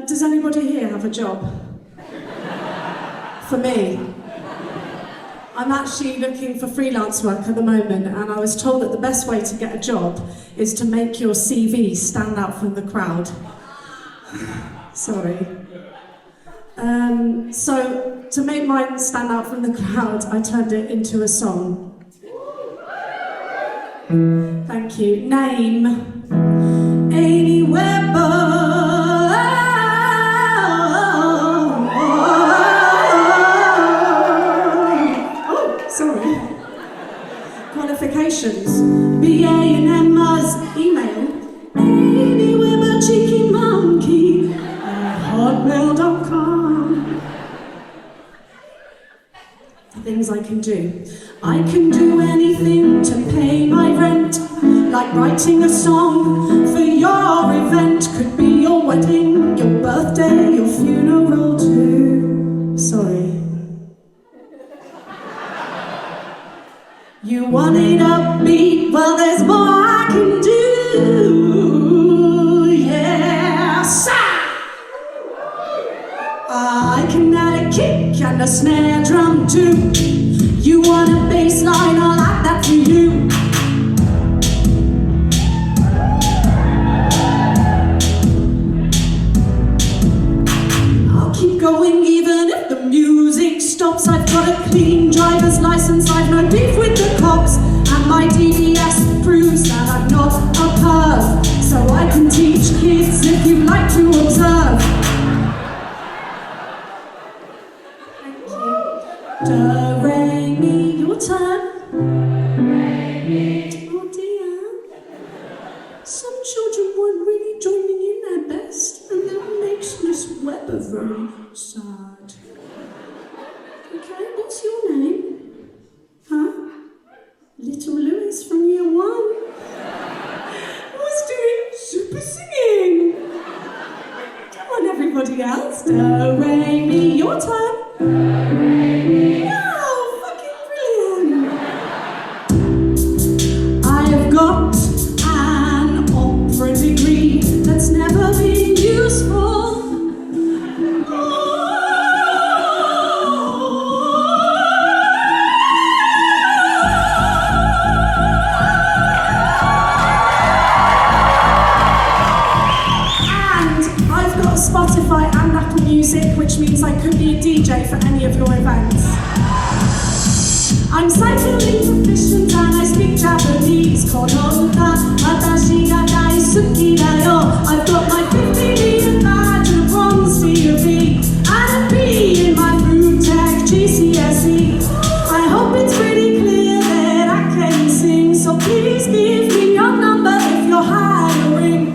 Does anybody here have a job? For me. I'm actually looking for freelance work at the moment, and I was told that the best way to get a job is to make your CV stand out from the crowd. Sorry. So, to make mine stand out from the crowd, I turned it into a song. Thank you. Name Amy Webber. Sorry. Qualifications. BA and Emma's email. Amy Webber, cheeky monkey @hotmail.com. Things I can do. I can do anything to pay my rent, like writing a song for your event. Could be your wedding, your birthday, your funeral too. Sorry. You want it upbeat, well there's more I can do, yes! I can add a kick and a snare drum too. You want a bass line, I'll add that for you. I'll keep going even if the music stops. I've got a clean driver's license, I've no beef with the cops, and my DBS proves that I'm not a perv, so I can teach kids if you like to observe. Thank you. Do, re, mi, your turn. Oh dear. Some children weren't really joining in their best, and that makes Miss Webber very sad. Okay, what's your name? Huh? Little Lewis from year 1. Who's doing super singing? Come on, everybody else. Do, re, mi, your turn. Oh, fucking brilliant. I have got an opera degree that's never been useful. Spotify and Apple Music, which means I could be a DJ for any of your events. I'm cycling proficient and I speak Japanese. Konoka, watashi ga daisuki da yo. I've got my 50-meter badge and a bronze COV and a B in my food tech GCSE. I hope it's pretty clear that I can sing, so please give me your number if you're hiring.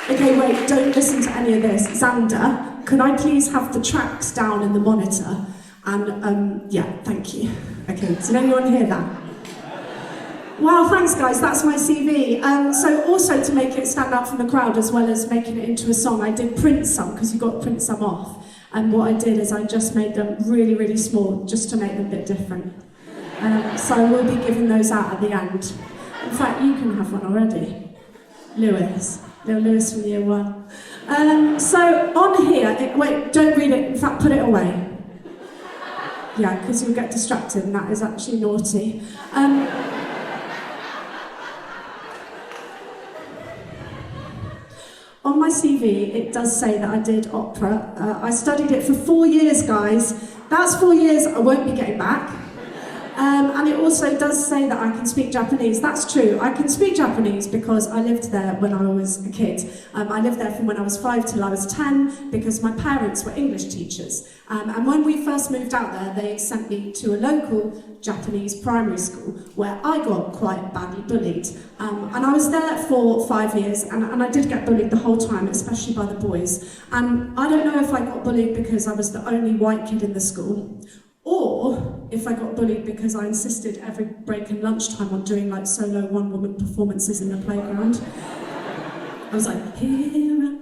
Okay, wait, don't listen to any of this. Xander, could I please have the tracks down in the monitor? And, yeah, thank you. Okay, did anyone hear that? Wow, thanks guys, that's my CV. So also to make it stand out from the crowd as well as making it into a song, I did print some, because you've got to print some off. And what I did is I just made them really, really small, just to make them a bit different. So I will be giving those out at the end. In fact, you can have one already. Lewis. Little Lewis from year 1. So on here, wait, don't read it, in fact put it away. Yeah, because you'll get distracted and that is actually naughty. On my CV, it does say that I did opera. I studied it for 4 years, guys. That's 4 years I won't be getting back. And it also does say that I can speak Japanese. That's true. I can speak Japanese because I lived there when I was a kid. I lived there from when I was 5 till I was 10 because my parents were English teachers. And when we first moved out there, they sent me to a local Japanese primary school where I got quite badly bullied. And I was there for 5 years and I did get bullied the whole time, especially by the boys. And I don't know if I got bullied because I was the only white kid in the school, or if I got bullied because I insisted every break and lunchtime on doing like solo one-woman performances in the playground. I was like, here I am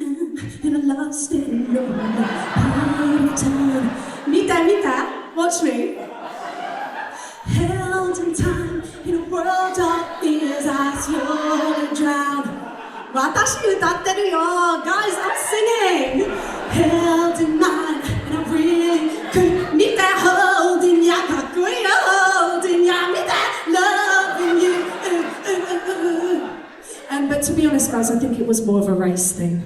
in a lost and lonely part of town. Meet that, watch me. Held in time in a world of tears as you'll drown. 私歌ってるよ Guys, I'm singing Held in mine and I really could 見て holding ya かっこいいよ holding ya 見て loving you But to be honest guys, I think it was more of a race thing.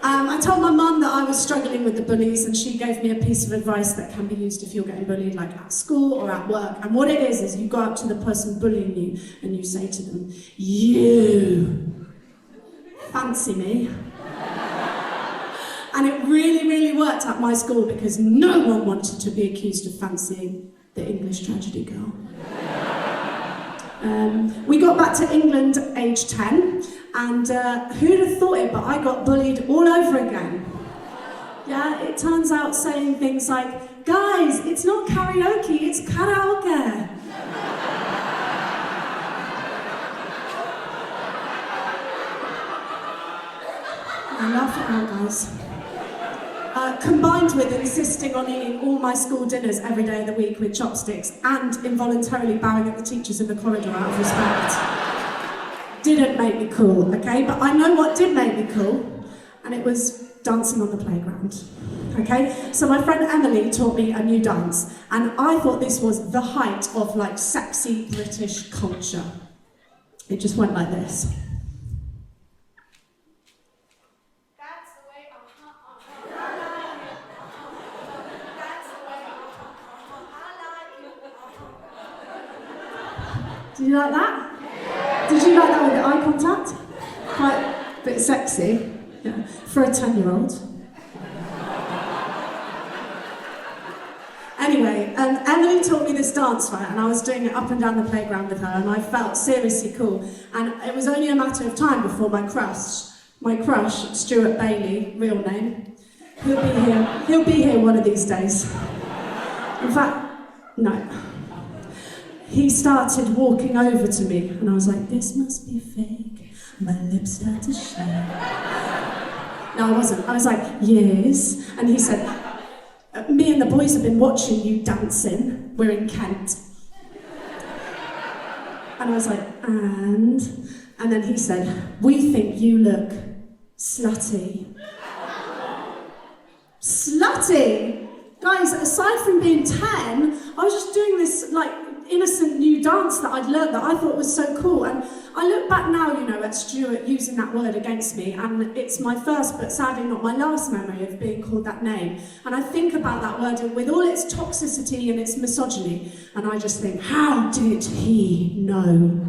I told my mum that I was struggling with the bullies and she gave me a piece of advice that can be used if you're getting bullied like at school or at work. And what it is you go up to the person bullying you and you say to them, you fancy me? And it really, really worked at my school because no one wanted to be accused of fancying the English tragedy girl. We got back to England at age 10 and who'd have thought it, but I got bullied all over again. Yeah, it turns out saying things like, guys, it's not karaoke, it's karaoke. I laugh it out, guys. Combined with insisting on eating all my school dinners every day of the week with chopsticks and involuntarily bowing at the teachers in the corridor out of respect. Didn't make me cool, okay? But I know what did make me cool, and it was dancing on the playground, okay? So my friend Emily taught me a new dance, and I thought this was the height of like sexy British culture. It just went like this. Did you like that? Did you like that with the eye contact? Quite a bit sexy, yeah, for a 10-year-old. Anyway, Emily taught me this dance, right, and I was doing it up and down the playground with her, and I felt seriously cool. And it was only a matter of time before my crush, Stuart Bailey, real name, he'll be here one of these days. In fact, no. He started walking over to me, and I was like, this must be fake. My lips start to shine. No, I wasn't. I was like, yes. And he said, me and the boys have been watching you dancing. We're in Kent. And I was like, and then he said, we think you look slutty. Slutty? Guys, aside from being 10, I was just doing this, like, innocent new dance that I'd learned that I thought was so cool. And I look back now, you know, at Stuart using that word against me, and it's my first, but sadly not my last memory of being called that name. And I think about that word with all its toxicity and its misogyny, and I just think, how did he know?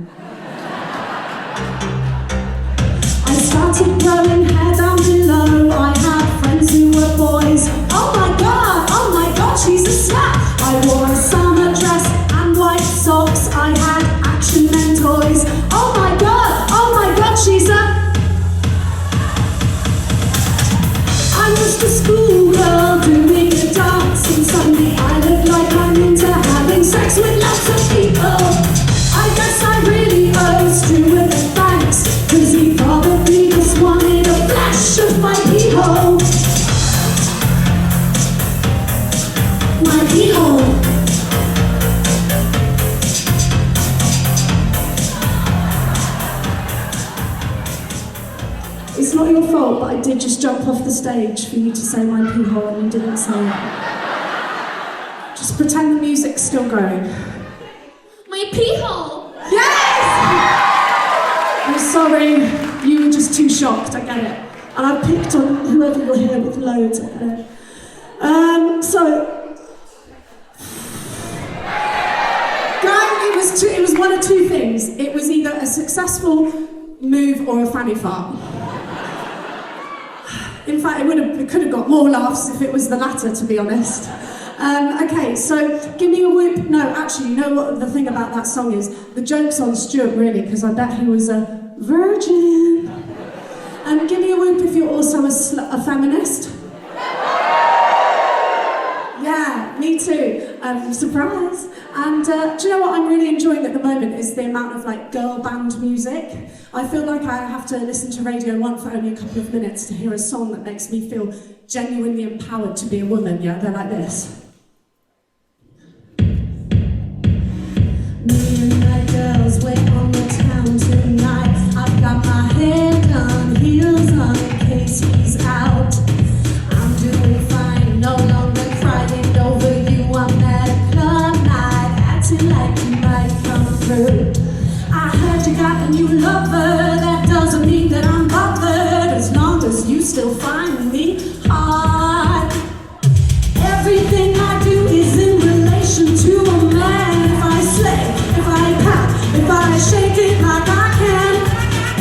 I started growing hair down below. I had friends who were boys. Oh my god, she's a slut. I wore a summer dress and white socks. I had Action Men toys. Oh my god, she's a... I'm just a schoolgirl doing a dance, and suddenly I look like I'm into having sex with lots of people. I guess I really owe Stuart a thanks, cause he probably just wanted a flash of my pee-hole. My pee-hole. It's not your fault, but I did just jump off the stage for you to say my pee-hole and you didn't say it. Just pretend the music's still going. My pee-hole! Yes! I'm sorry, you were just too shocked, I get it. And I picked on whoever you're here with loads, I get it. Guys, it was one of two things. It was either a successful move or a fanny fart. In fact, it could have got more laughs if it was the latter, to be honest. Okay, so give me a whoop. No, actually, you know what the thing about that song is? The joke's on Stuart, really, because I bet he was a virgin. Give me a whoop if you're also a feminist. Yeah, me too. Surprise. And do you know what I'm really enjoying at the moment is the amount of like girl band music. I feel like I have to listen to Radio 1 for only a couple of minutes to hear a song that makes me feel genuinely empowered to be a woman, yeah? They're like this. Me through. I heard you got a new lover, that doesn't mean that I'm bothered, as long as you still find me hard. Everything I do is in relation to a man. If I slay, if I pout, if I shake it like I can,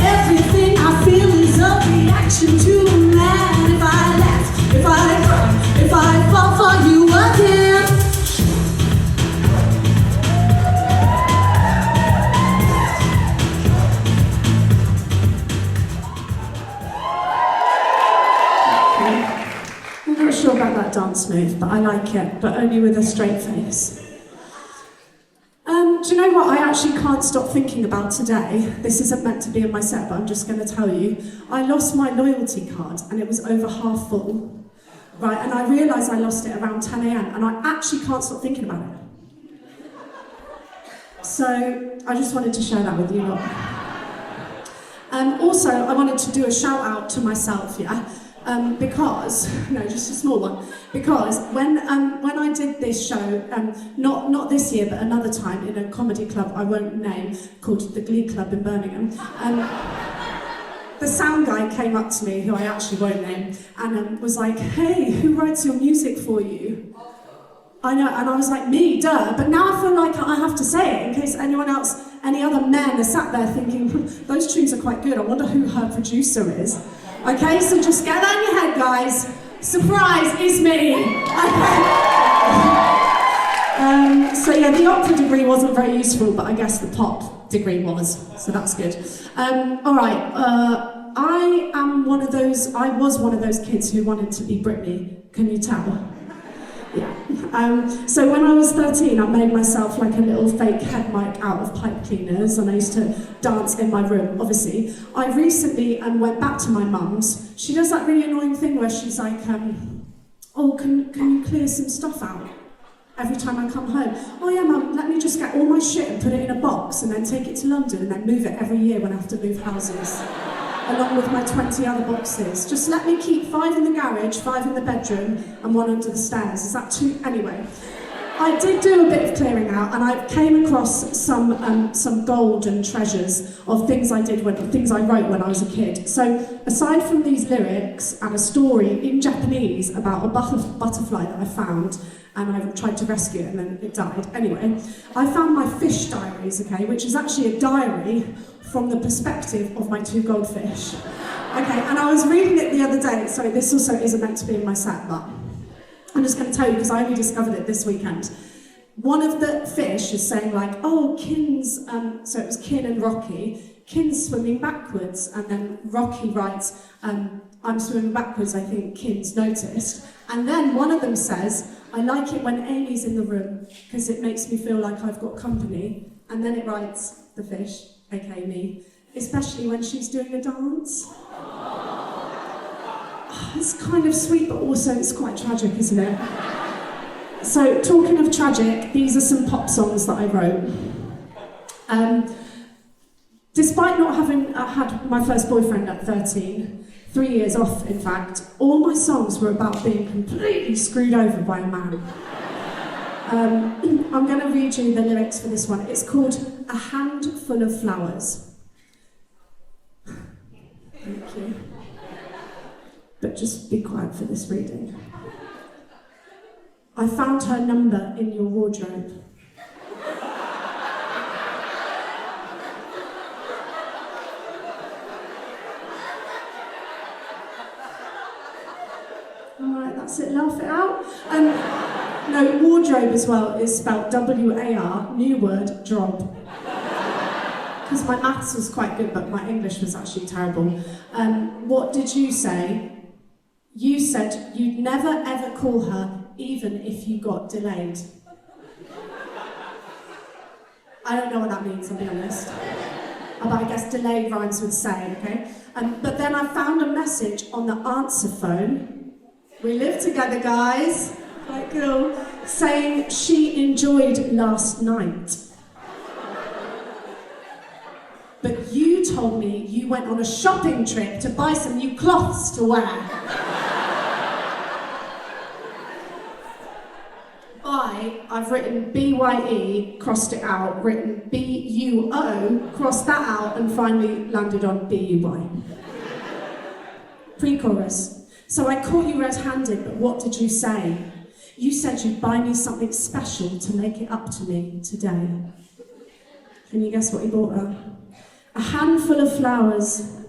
everything I feel is a reaction to a man. If I laugh, if I cry, if I fall for you again. I'm not sure about that dance move, but I like it, but only with a straight face. Do you know what I actually can't stop thinking about today? This isn't meant to be in my set, but I'm just going to tell you. I lost my loyalty card and it was over half full. Right, and I realised I lost it around 10 a.m. and I actually can't stop thinking about it. So, I just wanted to share that with you lot. Also, I wanted to do a shout out to myself, yeah? Because, no, just a small one, because when I did this show, not this year, but another time in a comedy club I won't name, called the Glee Club in Birmingham, the sound guy came up to me, who I actually won't name, and was like, hey, who writes your music for you? I know, and I was like, me, duh, but now I feel like I have to say it in case anyone else, any other men are sat there thinking, those tunes are quite good, I wonder who her producer is. Okay, so just get that in your head, guys. Surprise, it's me. Okay. So yeah, the opera degree wasn't very useful, but I guess the pop degree was, so that's good. All right, I was one of those kids who wanted to be Britney. Can you tell? Yeah. So when I was 13, I made myself like a little fake head mic out of pipe cleaners, and I used to dance in my room, obviously. I recently went back to my mum's. She does that really annoying thing where she's like, oh, can you clear some stuff out? Every time I come home. Oh yeah, Mum, let me just get all my shit and put it in a box and then take it to London and then move it every year when I have to move houses. Along with my 20 other boxes. Just let me keep 5 in the garage, 5 in the bedroom, and 1 under the stairs. Is that too? Anyway, I did do a bit of clearing out, and I came across some golden treasures of things I wrote when I was a kid. So, aside from these lyrics and a story in Japanese about a butterfly that I found, and I tried to rescue it and then it died. Anyway, I found my fish diaries, okay, which is actually a diary from the perspective of my 2 goldfish. Okay, and I was reading it the other day, so this also isn't meant to be in my set, but I'm just going to tell you because I only discovered it this weekend. One of the fish is saying like, oh, Kin's, so it was Kin and Rocky, Kin's swimming backwards, and then Rocky writes, I'm swimming backwards, I think Kin's noticed. And then one of them says, I like it when Amy's in the room because it makes me feel like I've got company. And then it writes, the fish, aka me, especially when she's doing a dance. Oh, it's kind of sweet, but also it's quite tragic, isn't it? So, talking of tragic, these are some pop songs that I wrote. Despite not having had my first boyfriend at 13, 3 years off, in fact, all my songs were about being completely screwed over by a man. I'm going to read you the lyrics for this one. It's called A Handful of Flowers. Thank you. But just be quiet for this reading. I found her number in your wardrobe. Alright, that's it, laugh it out. No, wardrobe as well is spelled W-A-R, new word, drob. Because my maths was quite good, but my English was actually terrible. What did you say? You said you'd never ever call her, even if you got delayed. I don't know what that means, I'll be honest. But I guess delayed rhymes with say, okay? But then I found a message on the answer phone. We live together, guys. Quite cool. Saying she enjoyed last night. But you told me you went on a shopping trip to buy some new cloths to wear. I've written B-Y-E, crossed it out, written B-U-O, crossed that out, and finally landed on B-U-Y. Pre-chorus. So I caught you red-handed, but what did you say? You said you'd buy me something special to make it up to me today. Can you guess what he bought her? A handful of flowers.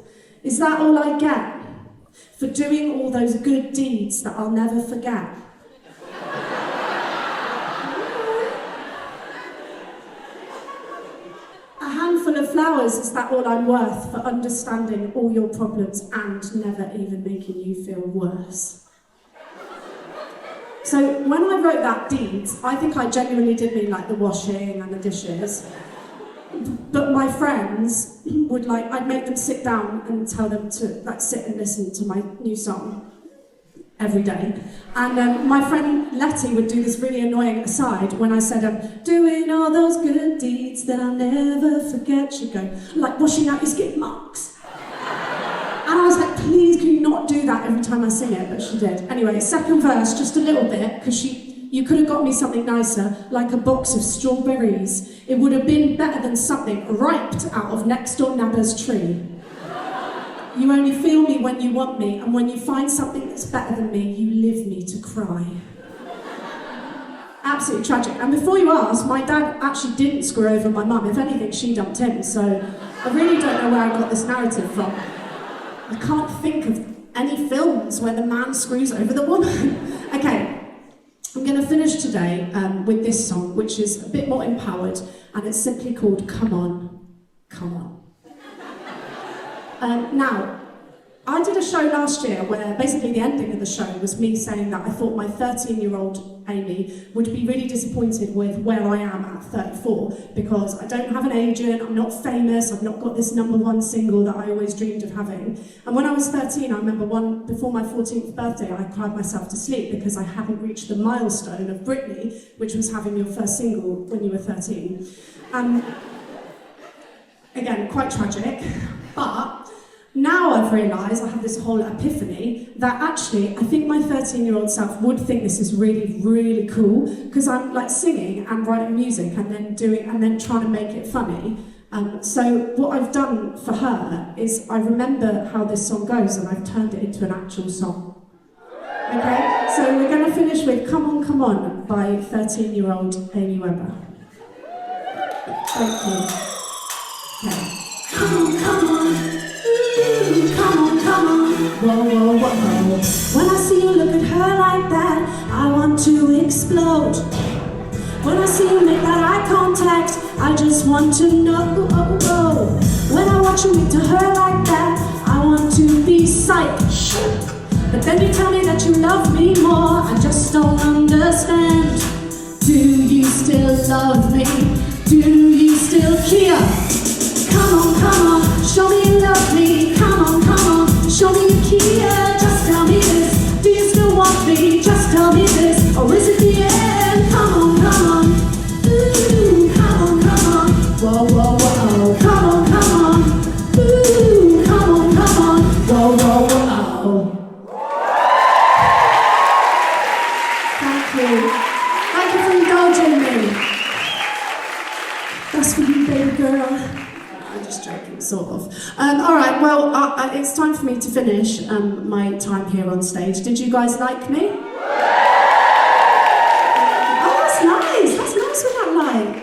Is that all I get for doing all those good deeds that I'll never forget? A handful of flowers, is that all I'm worth for understanding all your problems and never even making you feel worse? So when I wrote that deeds, I think I genuinely did mean like the washing and the dishes. But my friends would I'd make them sit down and tell them to sit and listen to my new song every day. And my friend Letty would do this really annoying aside when I said, I'm doing all those good deeds that I'll never forget. She'd go, like washing out your skid marks. And I was like, please, can you not do that every time I sing it? But she did. Anyway, second verse, just a little bit, because you could have got me something nicer, like a box of strawberries. It would have been better than something ripe out of next door neighbour's tree. You only feel me when you want me, and when you find something that's better than me, you leave me to cry. Absolutely tragic. And before you ask, my dad actually didn't screw over my mum. If anything, she dumped him. So I really don't know where I got this narrative from. I can't think of any films where the man screws over the woman. Okay. I'm going to finish today with this song, which is a bit more empowered, and it's simply called Come On, Come On. Now, I did a show last year where basically the ending of the show was me saying that I thought my 13-year-old Amy would be really disappointed with where I am at 34 because I don't have an agent, I'm not famous, I've not got this #1 single that I always dreamed of having. And when I was 13, I remember before my 14th birthday, I cried myself to sleep because I hadn't reached the milestone of Britney, which was having your first single when you were 13. Again, quite tragic, but now I've realised, I have this whole epiphany, that actually I think my 13-year-old self would think this is really, really cool, because I'm like singing and writing music and then trying to make it funny. So what I've done for her is I remember how this song goes and I've turned it into an actual song. Okay, so we're going to finish with Come On by 13-year-old Amy Webber. Thank you. Okay. Come on. Come on, come on, whoa, whoa, whoa. When I see you look at her like that, I want to explode. When I see you make that eye contact, I just want to know. When I watch you look to her like that, I want to be psyched. But then you tell me that you love me more, I just don't understand. Do you still love me? Do you still care? Come on, show me you love me. Come on, show me you care. Just tell me this, do you still want me? Just tell me this, or is it the end? Come on, ooh, come on, whoa, whoa, whoa. Come on, ooh, come on, whoa, whoa, whoa. Thank you. Thank you for indulging me. That's for you, baby girl. I'm just joking, sort of. All right, well, it's time for me to finish my time here on stage. Did you guys like me? Oh, that's nice. That's nice with that light.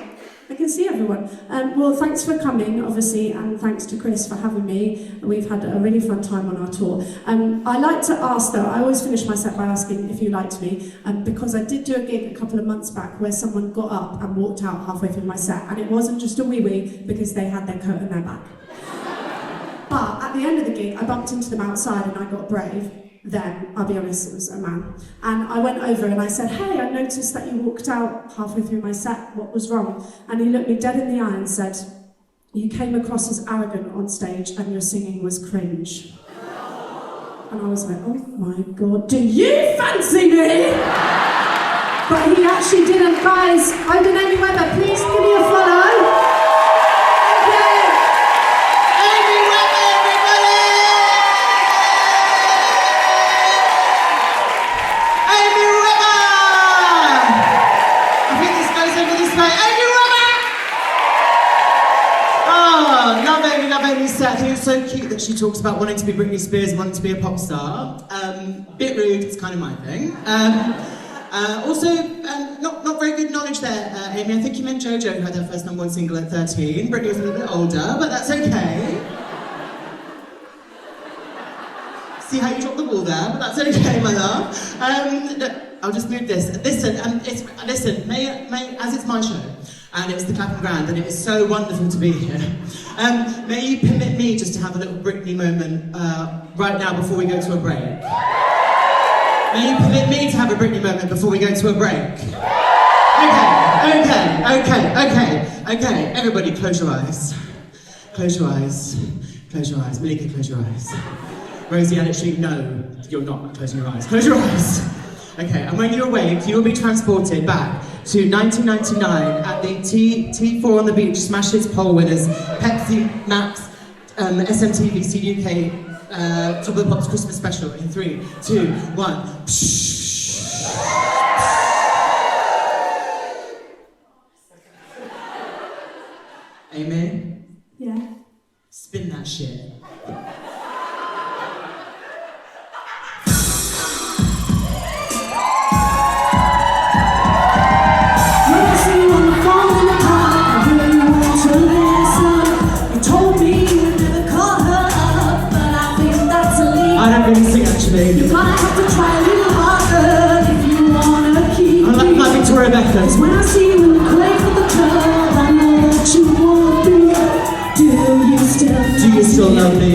I can see everyone. Well, thanks for coming, obviously, and thanks to Chris for having me. We've had a really fun time on our tour. I like to ask, though, I always finish my set by asking if you liked me, because I did do a gig a couple of months back where someone got up and walked out halfway through my set, and it wasn't just a wee-wee because they had their coat on their back. But at the end of the gig, I bumped into them outside and I got brave. Then, I'll be honest, it was a man. And I went over and I said, hey, I noticed that you walked out halfway through my set, what was wrong? And he looked me dead in the eye and said, you came across as arrogant on stage and your singing was cringe. And I was like, oh my God, do you fancy me? But he actually didn't, guys. I've been Amy Webber, please give me a follow. I think Oh, love Amy's set. I think it's so cute that she talks about wanting to be Britney Spears and wanting to be a pop star. Bit rude, it's kind of my thing. Also, not very good knowledge there, Amy. I think you meant JoJo, who had her first #1 single at 13. Britney was a little bit older, but that's okay. See how you dropped the ball there, but that's okay, my love. Look, I'll just move this. Listen, as it's my show, and it's the Clapham Grand, and it is so wonderful to be here. May you permit me just to have a little Britney moment right now before we go to a break? May you permit me to have a Britney moment before we go to a break? Okay. Everybody, close your eyes. Close your eyes. Close your eyes. Malika, close your eyes. Rosie and Ashley, no, you're not closing your eyes. Close your eyes. Okay, and when you awake, you will be transported back to 1999 at the T4 on the Beach Smash Hits poll winners, Pepsi Max, SMTV CUK Top of the Pops Christmas special in 3, 2, 1. Amen? Yeah. Spin that shit. You might have to try a little harder if you wanna keep me. I like my Victoria Beckham. When I see you in the crate for the club, I know that you won't be. Do you still love me?